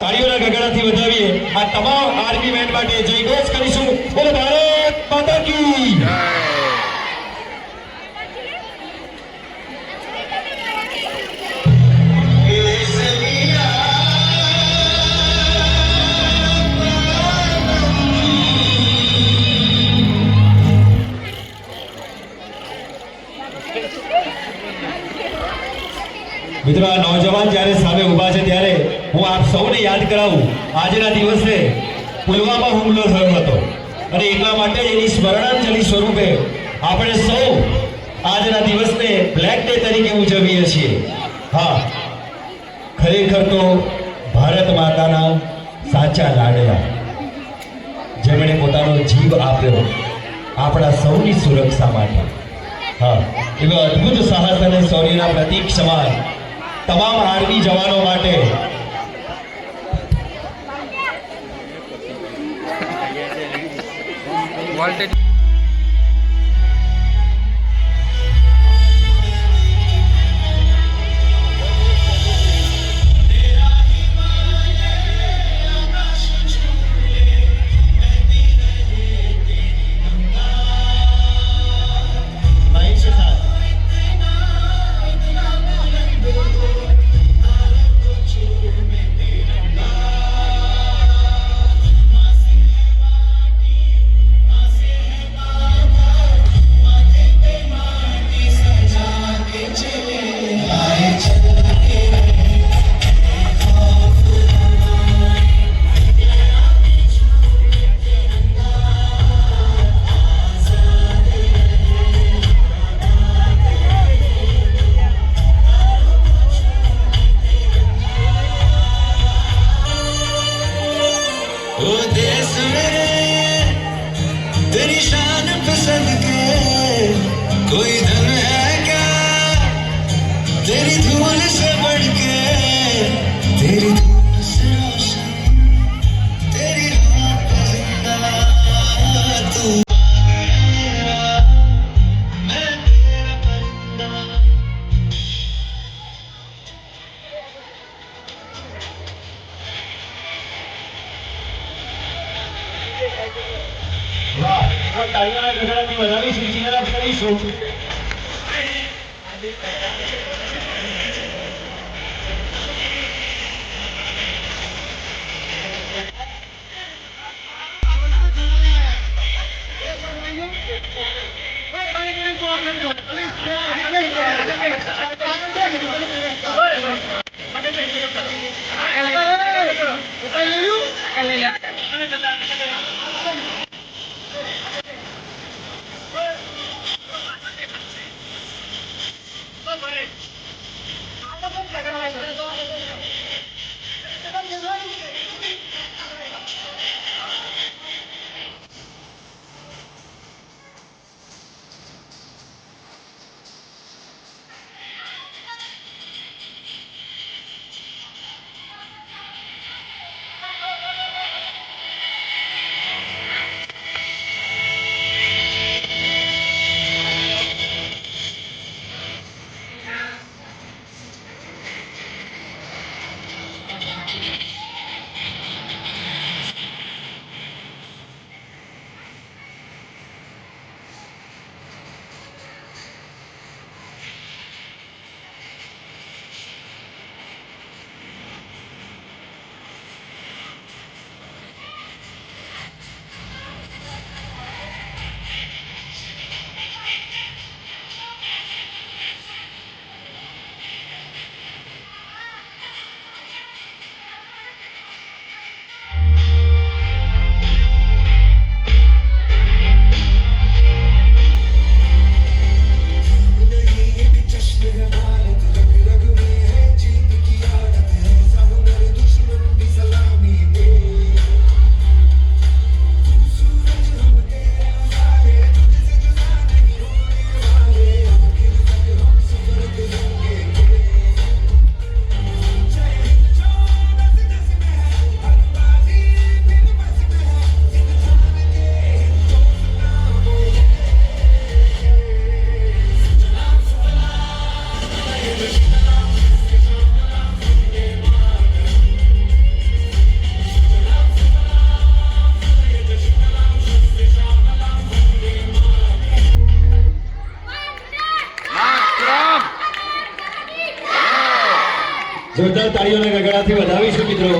તાળીઓના ગગડાથી વધાવીએ આ તમામ army main માટે જય ઘોષ કરીશું. બોલો ભારત માતા કી જય. મિત્રો, આ નौजवान જ્યારે સામે ઊભા છે ત્યારે હું આપ સૌને યાદ કરાવું, આજના દિવસે પુલવામા હુમલો થયો હતો અને એટલા માટે એની સ્મરણાંજલિ સ્વરૂપે આપણે સૌ આજના દિવસને બ્લેક ડે તરીકે ઉજવીએ છીએ. હા, ખરેખર તો ભારત માતાના સાચા લાડલા, જેમણે પોતાનો જીવ આપ્યો આપણા સૌની સુરક્ષા માટે. હા, એવા અદ્ભુત સાહસ અને શૌર્યના પ્રતીક સમાન તમામ આર્મી જવાનો માટે વોલ્ટેજ तेरी शान पसंद के कोई धन है क्या तेरी धूल से बढ़ के तेरी धूल से रोशन तेरी राह पे जिंदा तू मैं तेरा बंदा. તાળીઓના ગગડાથી વધાવીશું, ચિહ્ન કરીશું. જોરદાર તાળીઓના ગગડાથી વધાવીશું મિત્રો.